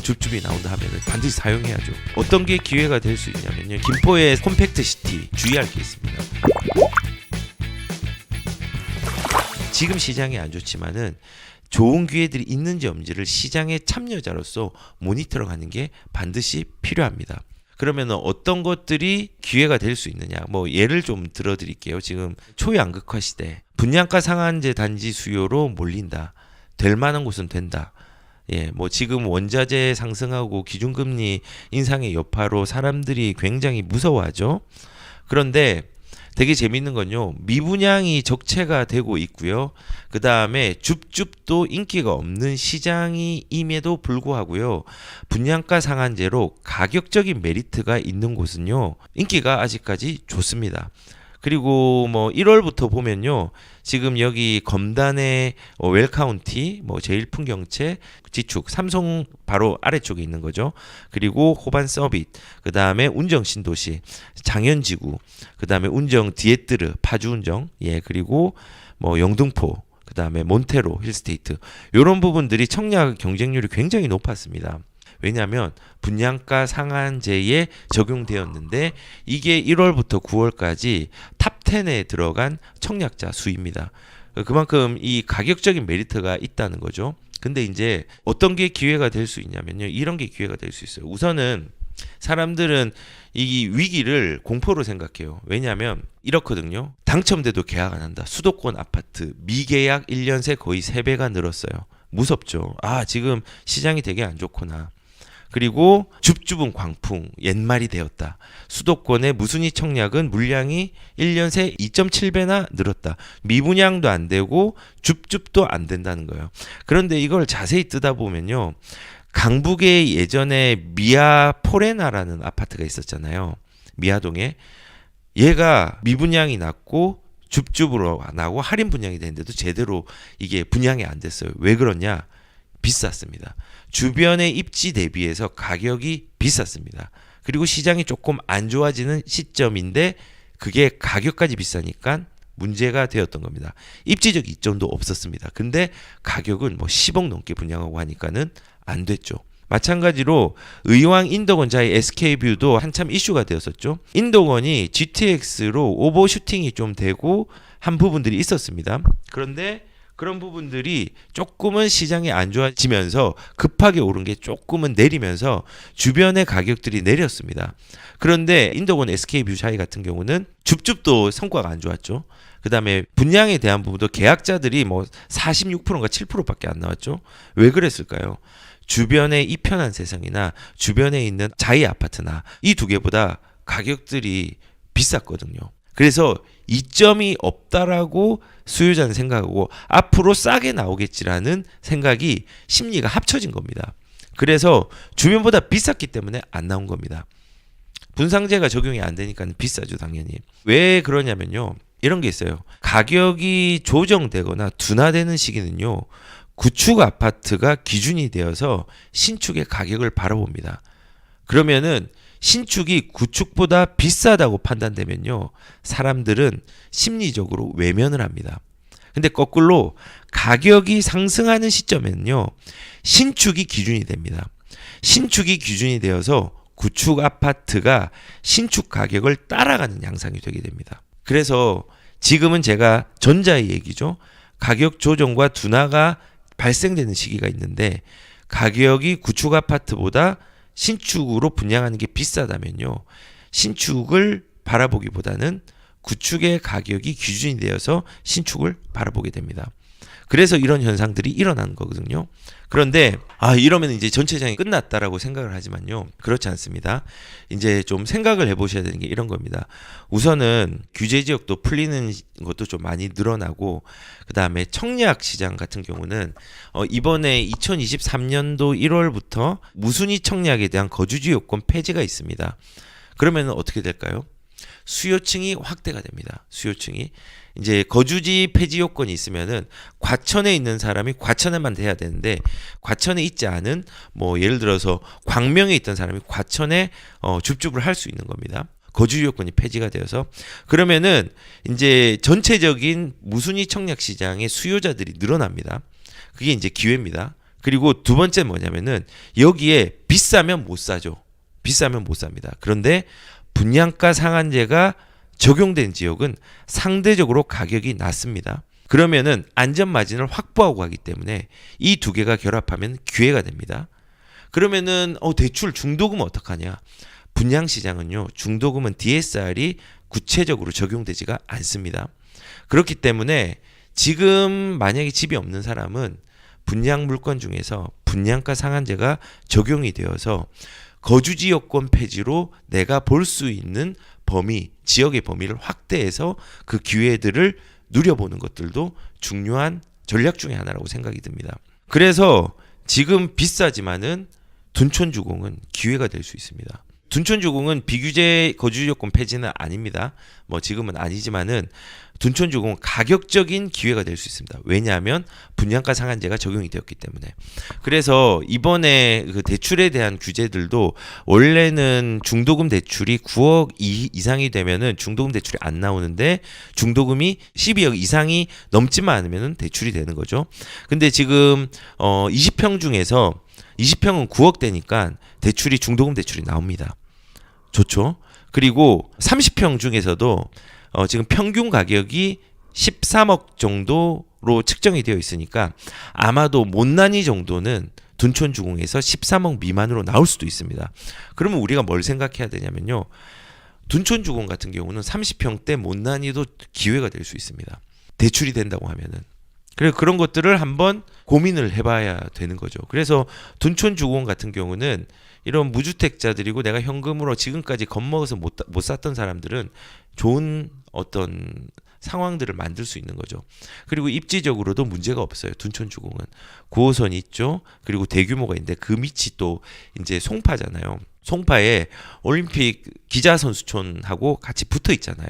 줍줍이 나온다 하면은 반드시 사용해야죠. 어떤 게 기회가 될 수 있냐면요, 김포의 콤팩트 시티 주의할 게 있습니다. 지금 시장이 안 좋지만은 좋은 기회들이 있는지 없는지를 시장의 참여자로서 모니터링하는 게 반드시 필요합니다. 그러면 어떤 것들이 기회가 될 수 있느냐, 뭐 예를 좀 들어드릴게요. 지금 초양극화 시대, 분양가 상한제 단지 수요로 몰린다, 될 만한 곳은 된다. 예, 뭐 지금 원자재 상승하고 기준금리 인상의 여파로 사람들이 굉장히 무서워하죠. 그런데 되게 재밌는 건요, 미분양이 적체가 되고 있고요. 그 다음에 줍줍도 인기가 없는 시장임에도 불구하고요, 분양가 상한제로 가격적인 메리트가 있는 곳은요, 인기가 아직까지 좋습니다. 그리고 뭐 1월부터 보면요, 지금 여기 검단의 웰카운티, 뭐 제일풍경채, 지축, 삼성 바로 아래쪽에 있는 거죠. 그리고 호반 서빗, 그 다음에 운정 신도시, 장현지구, 그 다음에 운정 디에뜨르, 파주운정, 예, 그리고 뭐 영등포, 그 다음에 몬테로 힐스테이트, 이런 부분들이 청약 경쟁률이 굉장히 높았습니다. 왜냐하면 분양가 상한제에 적용되었는데 이게 1월부터 9월까지 탑 10에 들어간 청약자 수입니다. 그만큼 이 가격적인 메리트가 있다는 거죠. 근데 이제 어떤 게 기회가 될 수 있냐면요, 이런 게 기회가 될 수 있어요. 우선은 사람들은 이 위기를 공포로 생각해요. 왜냐하면 이렇거든요. 당첨돼도 계약 안 한다. 수도권 아파트 미계약 1년 새 거의 3배가 늘었어요. 무섭죠. 아, 지금 시장이 되게 안 좋구나. 그리고 줍줍은 광풍, 옛말이 되었다. 수도권의 무순위 청약은 물량이 1년 새 2.7배나 늘었다. 미분양도 안 되고 줍줍도 안 된다는 거예요. 그런데 이걸 자세히 뜯다 보면요, 강북에 예전에 미아 포레나라는 아파트가 있었잖아요. 미아동에. 얘가 미분양이 났고 줍줍으로 나고 할인 분양이 됐는데도 제대로 이게 분양이 안 됐어요. 왜 그러냐? 비쌌습니다. 주변의 입지 대비해서 가격이 비쌌습니다. 그리고 시장이 조금 안 좋아지는 시점인데 그게 가격까지 비싸니까 문제가 되었던 겁니다. 입지적 이점도 없었습니다. 근데 가격은 뭐 10억 넘게 분양하고 하니까는 안 됐죠. 마찬가지로 의왕 인덕원자의 SK뷰도 한참 이슈가 되었었죠. 인덕원이 GTX로 오버슈팅이 좀 되고 한 부분들이 있었습니다. 그런데 그런 부분들이 조금은 시장이 안 좋아지면서 급하게 오른 게 조금은 내리면서 주변의 가격들이 내렸습니다. 그런데 인덕원 SK뷰 사이 같은 경우는 줍줍도 성과가 안 좋았죠. 그 다음에 분양에 대한 부분도 계약자들이 뭐 46%인가 7%밖에 안 나왔죠. 왜 그랬을까요? 주변의 이편한 세상이나 주변에 있는 자이 아파트나 이 두 개보다 가격들이 비쌌거든요. 그래서 이점이 없다라고 수요자는 생각하고 앞으로 싸게 나오겠지라는 생각이 심리가 합쳐진 겁니다. 그래서 주변보다 비쌌기 때문에 안 나온 겁니다. 분상제가 적용이 안 되니까 비싸죠, 당연히. 왜 그러냐면요, 이런 게 있어요. 가격이 조정되거나 둔화되는 시기는요, 구축 아파트가 기준이 되어서 신축의 가격을 바라봅니다. 그러면은 신축이 구축보다 비싸다고 판단되면요, 사람들은 심리적으로 외면을 합니다. 근데 거꾸로 가격이 상승하는 시점에는요, 신축이 기준이 됩니다. 신축이 기준이 되어서 구축 아파트가 신축 가격을 따라가는 양상이 되게 됩니다. 그래서 지금은 제가 전자의 얘기죠. 가격 조정과 둔화가 발생되는 시기가 있는데 가격이 구축 아파트보다 신축으로 분양하는 게 비싸다면요, 신축을 바라보기보다는 구축의 가격이 기준이 되어서 신축을 바라보게 됩니다. 그래서 이런 현상들이 일어나는 거거든요. 그런데 이러면 이제 전체장이 끝났다라고 생각을 하지만요, 그렇지 않습니다. 이제 좀 생각을 해보셔야 되는 게 이런 겁니다. 우선은 규제 지역도 풀리는 것도 좀 많이 늘어나고, 그 다음에 청약 시장 같은 경우는 이번에 2023년도 1월부터 무순위 청약에 대한 거주지 요건 폐지가 있습니다. 그러면 어떻게 될까요? 수요층이 확대가 됩니다. 수요층이 이제 거주지 폐지 요건이 있으면은 과천에 있는 사람이 과천에만 돼야 되는데, 과천에 있지 않은 뭐 예를 들어서 광명에 있던 사람이 과천에 줍줍을 할 수 있는 겁니다. 거주지 요건이 폐지가 되어서. 그러면은 이제 전체적인 무순위 청약 시장의 수요자들이 늘어납니다. 그게 이제 기회입니다. 그리고 두 번째 뭐냐면은 여기에 비싸면 못 사죠. 비싸면 못 삽니다. 그런데 분양가 상한제가 적용된 지역은 상대적으로 가격이 낮습니다. 그러면은 안전 마진을 확보하고 가기 때문에 이 두 개가 결합하면 기회가 됩니다. 그러면은 대출 중도금 어떡하냐? 분양 시장은요. 중도금은 DSR이 구체적으로 적용되지가 않습니다. 그렇기 때문에 지금 만약에 집이 없는 사람은 분양 물건 중에서 분양가 상한제가 적용이 되어서 거주지 여건 폐지로 내가 볼 수 있는 범위, 지역의 범위를 확대해서 그 기회들을 누려보는 것들도 중요한 전략 중에 하나라고 생각이 듭니다. 그래서 지금 비싸지만은 둔촌주공은 기회가 될 수 있습니다. 둔촌주공은 비규제 거주요건 폐지는 아닙니다. 뭐 지금은 아니지만은 둔촌주공은 가격적인 기회가 될 수 있습니다. 왜냐하면 분양가 상한제가 적용이 되었기 때문에. 그래서 이번에 그 대출에 대한 규제들도 원래는 중도금 대출이 9억 이상이 되면은 중도금 대출이 안 나오는데 중도금이 12억 이상이 넘지만 않으면은 대출이 되는 거죠. 근데 지금 20평 중에서 20평은 9억대니까 대출이 중도금 대출이 나옵니다. 좋죠. 그리고 30평 중에서도 지금 평균 가격이 13억 정도로 측정이 되어 있으니까 아마도 못난이 정도는 둔촌주공에서 13억 미만으로 나올 수도 있습니다. 그러면 우리가 뭘 생각해야 되냐면요. 둔촌주공 같은 경우는 30평대 못난이도 기회가 될 수 있습니다. 대출이 된다고 하면은. 그래서 그런 것들을 한번 고민을 해봐야 되는 거죠. 그래서 둔촌주공 같은 경우는 이런 무주택자들이고 내가 현금으로 지금까지 겁먹어서 못 샀던 사람들은 좋은 어떤 상황들을 만들 수 있는 거죠. 그리고 입지적으로도 문제가 없어요. 둔촌주공은 9호선이 있죠. 그리고 대규모가 있는데 그 밑이 또 이제 송파잖아요. 송파에 올림픽 기자선수촌하고 같이 붙어 있잖아요.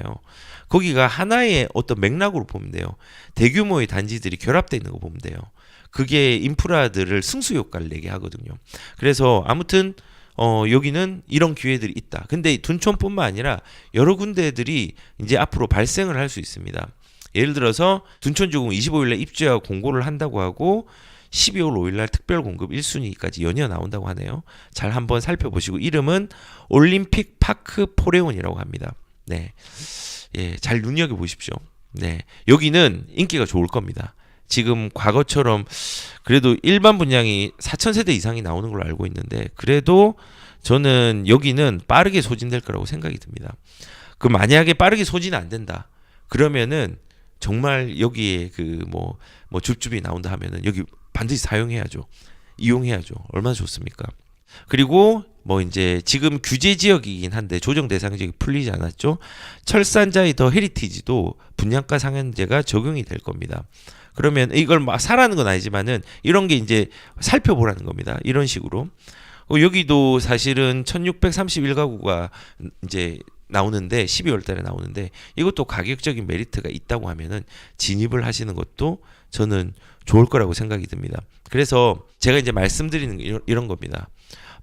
거기가 하나의 어떤 맥락으로 보면 돼요. 대규모의 단지들이 결합되어 있는 거 보면 돼요. 그게 인프라들을 승수 효과를 내게 하거든요. 그래서 아무튼 여기는 이런 기회들이 있다. 근데 둔촌뿐만 아니라 여러 군데들이 이제 앞으로 발생을 할 수 있습니다. 예를 들어서 둔촌주공 25일날 입주하고 공고를 한다고 하고 12월 5일날 특별 공급 1순위까지 연이어 나온다고 하네요. 잘 한번 살펴보시고 이름은 올림픽 파크 포레온이라고 합니다. 네, 예, 잘 눈여겨 보십시오. 네, 여기는 인기가 좋을 겁니다. 지금 과거처럼 그래도 일반 분양이 4,000세대 이상이 나오는 걸로 알고 있는데 그래도 저는 여기는 빠르게 소진될 거라고 생각이 듭니다. 그 만약에 빠르게 소진이 안 된다. 그러면은 정말 여기에 그 뭐 줍줍이 나온다 하면은 여기 반드시 사용해야죠. 이용해야죠. 얼마나 좋습니까? 그리고 뭐 이제 지금 규제 지역이긴 한데 조정 대상 지역이 풀리지 않았죠. 철산자의 더 헤리티지도 분양가 상한제가 적용이 될 겁니다. 그러면 이걸 막 사라는 건 아니지만은 이런 게 이제 살펴보라는 겁니다. 이런 식으로. 여기도 사실은 1631가구가 이제 나오는데 12월 달에 나오는데 이것도 가격적인 메리트가 있다고 하면은 진입을 하시는 것도 저는 좋을 거라고 생각이 듭니다. 그래서 제가 이제 말씀드리는 이런 겁니다.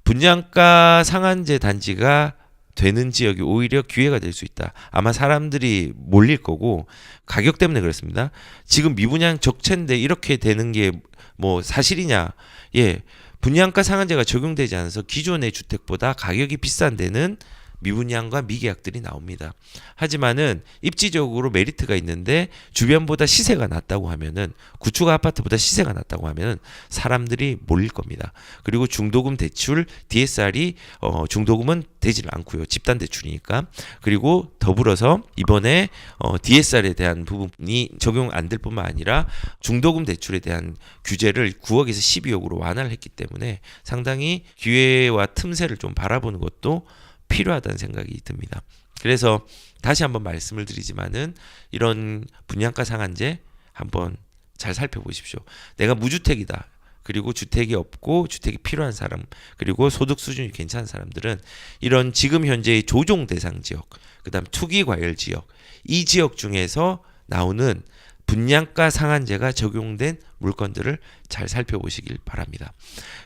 분양가 상한제 단지가 되는 지역이 오히려 기회가 될 수 있다. 아마 사람들이 몰릴 거고 가격 때문에 그렇습니다. 지금 미분양 적체인데 이렇게 되는 게 뭐 사실이냐? 예, 분양가 상한제가 적용되지 않아서 기존의 주택보다 가격이 비싼 데는 미분양과 미계약들이 나옵니다. 하지만은 입지적으로 메리트가 있는데 주변보다 시세가 낮다고 하면은 구축 아파트보다 시세가 낮다고 하면은 사람들이 몰릴 겁니다. 그리고 중도금 대출 DSR이 중도금은 되질 않고요. 집단 대출이니까. 그리고 더불어서 이번에 DSR에 대한 부분이 적용 안 될 뿐만 아니라 중도금 대출에 대한 규제를 9억에서 12억으로 완화를 했기 때문에 상당히 기회와 틈새를 좀 바라보는 것도 필요하다는 생각이 듭니다. 그래서 다시 한번 말씀을 드리지만은 이런 분양가 상한제 한번 잘 살펴보십시오. 내가 무주택이다. 그리고 주택이 없고 주택이 필요한 사람 그리고 소득 수준이 괜찮은 사람들은 이런 지금 현재의 조정 대상 지역 그다음 투기 과열 지역 이 지역 중에서 나오는 분양가 상한제가 적용된 물건들을 잘 살펴보시길 바랍니다.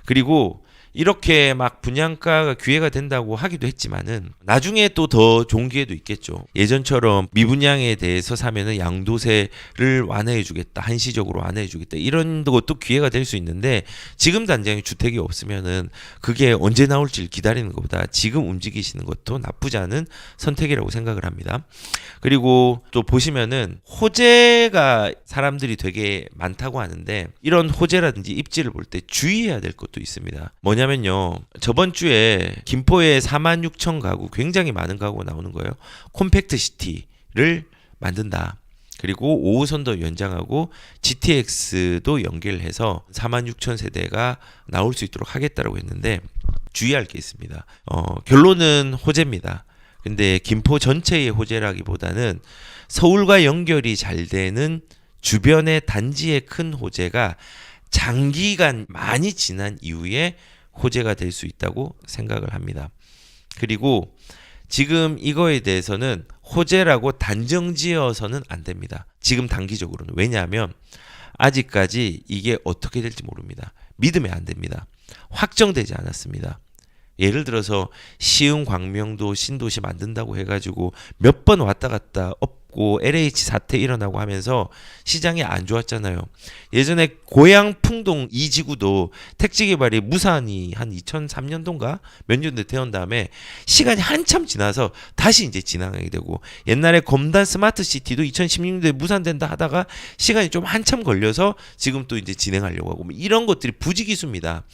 그리고 이렇게 막 분양가가 기회가 된다고 하기도 했지만은 나중에 또 더 좋은 기회도 있겠죠. 예전처럼 미분양에 대해서 사면은 양도세를 완화해 주겠다. 한시적으로 완화해 주겠다. 이런 것도 기회가 될 수 있는데 지금 당장에 주택이 없으면은 그게 언제 나올지 기다리는 것보다 지금 움직이시는 것도 나쁘지 않은 선택이라고 생각을 합니다. 그리고 또 보시면은 호재가 사람들이 되게 많다고 하는데 이런 호재라든지 입지를 볼 때 주의해야 될 것도 있습니다. 뭐냐면요. 저번 주에 김포에 46,000 가구 굉장히 많은 가구가 나오는 거예요. 콤팩트 시티를 만든다. 그리고 5호선도 연장하고 GTX도 연결해서 46,000 세대가 나올 수 있도록 하겠다라고 했는데 주의할 게 있습니다. 결론은 호재입니다. 근데 김포 전체의 호재라기보다는 서울과 연결이 잘 되는 주변의 단지의 큰 호재가 장기간 많이 지난 이후에 호재가 될 수 있다고 생각을 합니다. 그리고 지금 이거에 대해서는 호재라고 단정지어서는 안 됩니다. 지금 단기적으로는. 왜냐하면 아직까지 이게 어떻게 될지 모릅니다. 믿으면 안 됩니다. 확정되지 않았습니다. 예를 들어서 시흥 광명도 신도시 만든다고 해가지고 몇 번 왔다 갔다 없고 LH 사태 일어나고 하면서 시장이 안 좋았잖아요. 예전에 고양 풍동 2지구도 택지 개발이 무산이 한 2003년도인가 몇 년대 되온 다음에 시간이 한참 지나서 다시 이제 진행하게 되고 옛날에 검단 스마트 시티도 2016년도에 무산된다 하다가 시간이 좀 한참 걸려서 지금 또 이제 진행하려고 하고 이런 것들이 부지기수입니다.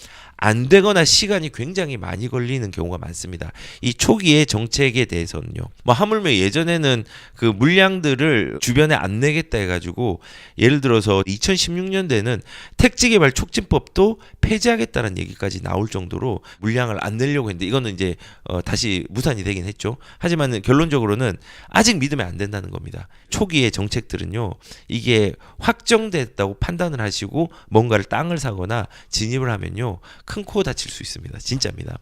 안 되거나 시간이 굉장히 많이 걸리는 경우가 많습니다. 이 초기의 정책에 대해서는요. 뭐 하물며 예전에는 그 물량들을 주변에 안 내겠다 해가지고 예를 들어서 2016년대는 택지개발 촉진법도 폐지하겠다는 얘기까지 나올 정도로 물량을 안 내려고 했는데 이거는 이제 다시 무산이 되긴 했죠. 하지만 결론적으로는 아직 믿으면 안 된다는 겁니다. 초기의 정책들은요. 이게 확정됐다고 판단을 하시고 뭔가를 땅을 사거나 진입을 하면요. 큰 코 다칠 수 있습니다. 진짜입니다.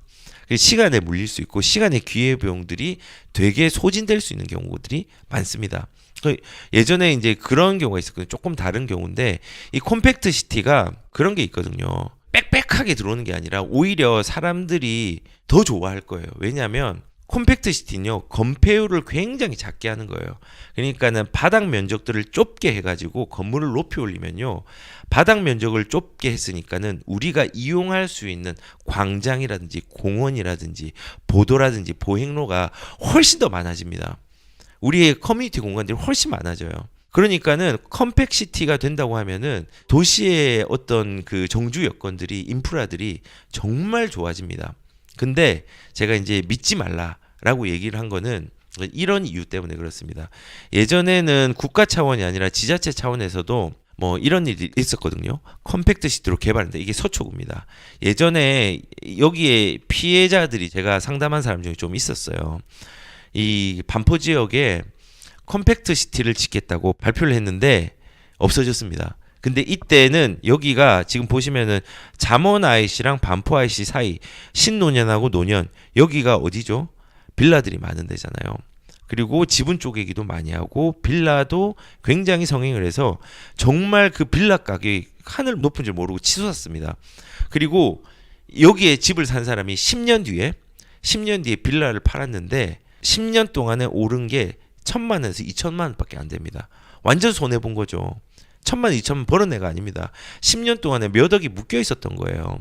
시간에 물릴 수 있고 시간의 기회비용들이 되게 소진될 수 있는 경우들이 많습니다. 예전에 이제 그런 경우가 있었거든요. 조금 다른 경우인데 이 콤팩트 시티가 그런 게 있거든요. 빽빽하게 들어오는 게 아니라 오히려 사람들이 더 좋아할 거예요. 왜냐하면 콤팩트 시티는요 건폐율을 굉장히 작게 하는 거예요. 그러니까는 바닥 면적들을 좁게 해가지고 건물을 높이 올리면요 바닥 면적을 좁게 했으니까는 우리가 이용할 수 있는 광장이라든지 공원이라든지 보도라든지 보행로가 훨씬 더 많아집니다. 우리의 커뮤니티 공간들이 훨씬 많아져요. 그러니까는 컴팩트 시티가 된다고 하면은 도시의 어떤 그 정주 여건들이 인프라들이 정말 좋아집니다. 근데 제가 이제 믿지 말라라고 얘기를 한 거는 이런 이유 때문에 그렇습니다. 예전에는 국가 차원이 아니라 지자체 차원에서도 뭐 이런 일이 있었거든요. 컴팩트 시티로 개발했는데 이게 서초구입니다. 예전에 여기에 피해자들이 제가 상담한 사람 중에 좀 있었어요. 이 반포 지역에 컴팩트 시티를 짓겠다고 발표를 했는데 없어졌습니다. 근데 이때는 여기가 지금 보시면은 잠원 IC랑 반포 IC 사이 신노년하고 노년 여기가 어디죠? 빌라들이 많은 데잖아요. 그리고 지분 쪼개기도 많이 하고 빌라도 굉장히 성행을 해서 정말 그 빌라 가격이 하늘 높은 줄 모르고 치솟았습니다. 그리고 여기에 집을 산 사람이 10년 뒤에 빌라를 팔았는데 10년 동안에 오른 게 1,000만 원에서 2천만 원밖에 안 됩니다. 완전 손해 본 거죠. 1,000만 원, 2천만 원 벌은 애가 아닙니다. 10년 동안에 몇 억이 묶여 있었던 거예요.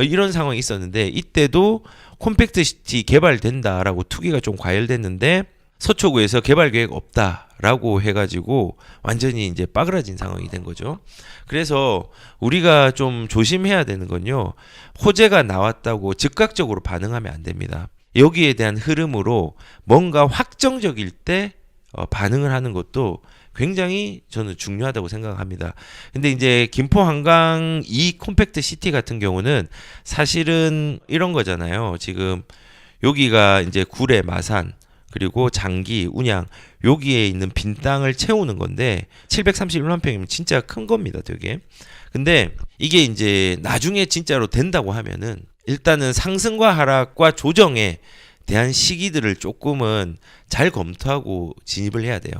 이런 상황이 있었는데 이때도 콤팩트 시티 개발된다라고 투기가 좀 과열됐는데 서초구에서 개발 계획 없다라고 해가지고 완전히 이제 빠그라진 상황이 된 거죠. 그래서 우리가 좀 조심해야 되는 건요. 호재가 나왔다고 즉각적으로 반응하면 안 됩니다. 여기에 대한 흐름으로 뭔가 확정적일 때 반응을 하는 것도 굉장히 저는 중요하다고 생각합니다. 근데 이제 김포 한강 이 콤팩트 시티 같은 경우는 사실은 이런 거잖아요. 지금 여기가 이제 구례, 마산, 그리고 장기, 운양 여기에 있는 빈 땅을 채우는 건데 731만 평이면 진짜 큰 겁니다, 되게. 근데 이게 이제 나중에 진짜로 된다고 하면은 일단은 상승과 하락과 조정에 대한 시기들을 조금은 잘 검토하고 진입을 해야 돼요.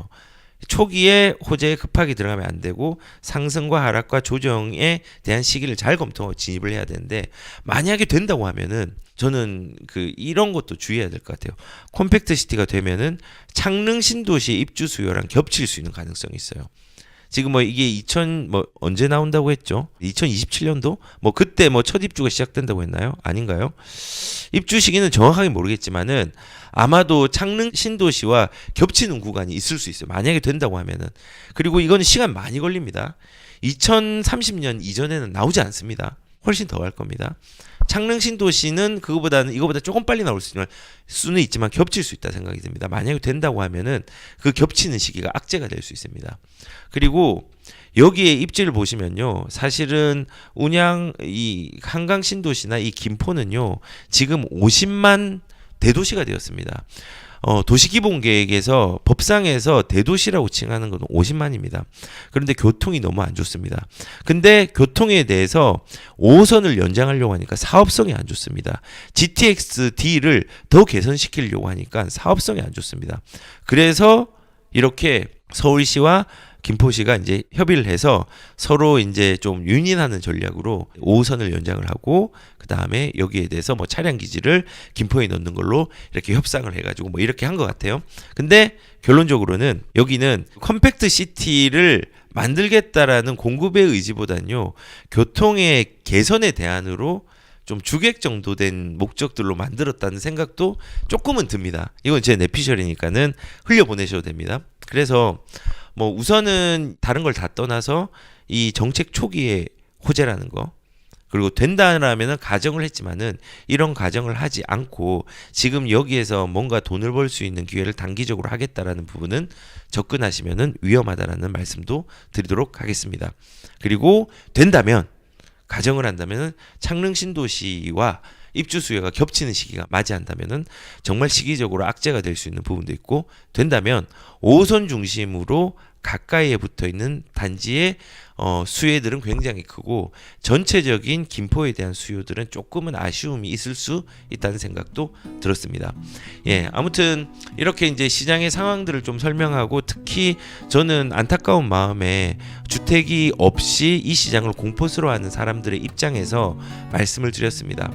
초기에 호재에 급하게 들어가면 안 되고 상승과 하락과 조정에 대한 시기를 잘 검토하고 진입을 해야 되는데 만약에 된다고 하면은 저는 이런 것도 주의해야 될 것 같아요. 컴팩트 시티가 되면은 창릉 신도시 입주 수요랑 겹칠 수 있는 가능성이 있어요. 지금 이게 언제 나온다고 했죠? 2027년도? 그때 첫 입주가 시작된다고 했나요? 아닌가요? 입주 시기는 정확하게 모르겠지만은 아마도 창릉 신도시와 겹치는 구간이 있을 수 있어요. 만약에 된다고 하면은. 그리고 이거는 시간 많이 걸립니다. 2030년 이전에는 나오지 않습니다. 훨씬 더 갈 겁니다. 창릉 신도시는 이거보다 조금 빨리 나올 수는 있지만 겹칠 수 있다 생각이 듭니다. 만약에 된다고 하면은 그 겹치는 시기가 악재가 될 수 있습니다. 그리고 여기에 입지를 보시면요, 사실은 이 한강 신도시나 이 김포는요 지금 50만 대도시가 되었습니다. 도시기본계획에서 법상에서 대도시라고 칭하는 건 50만입니다. 그런데 교통이 너무 안 좋습니다. 근데 교통에 대해서 5호선을 연장하려고 하니까 사업성이 안 좋습니다. GTX-D를 더 개선시키려고 하니까 사업성이 안 좋습니다. 그래서 이렇게 서울시와 김포시가 이제 협의를 해서 서로 이제 좀 윈윈하는 전략으로 5호선을 연장을 하고 그 다음에 여기에 대해서 차량 기지를 김포에 넣는 걸로 이렇게 협상을 해가지고 이렇게 한 것 같아요. 근데 결론적으로는 여기는 컴팩트 시티를 만들겠다라는 공급의 의지보다는요 교통의 개선의 대안으로 좀 주객 정도 된 목적들로 만들었다는 생각도 조금은 듭니다. 이건 제 내피셜이니까는 흘려보내셔도 됩니다. 그래서 우선은 다른 걸 다 떠나서 이 정책 초기에 호재라는 거, 그리고 된다라면은 가정을 했지만은 이런 가정을 하지 않고 지금 여기에서 뭔가 돈을 벌 수 있는 기회를 단기적으로 하겠다라는 부분은 접근하시면은 위험하다라는 말씀도 드리도록 하겠습니다. 그리고 된다면, 가정을 한다면은 창릉 신도시와 입주 수요가 겹치는 시기가 맞이한다면은 정말 시기적으로 악재가 될 수 있는 부분도 있고, 된다면 5호선 중심으로 가까이에 붙어 있는 단지의 수혜들은 굉장히 크고 전체적인 김포에 대한 수요들은 조금은 아쉬움이 있을 수 있다는 생각도 들었습니다. 예, 아무튼 이렇게 이제 시장의 상황들을 좀 설명하고, 특히 저는 안타까운 마음에 주택이 없이 이 시장을 공포스러워하는 사람들의 입장에서 말씀을 드렸습니다.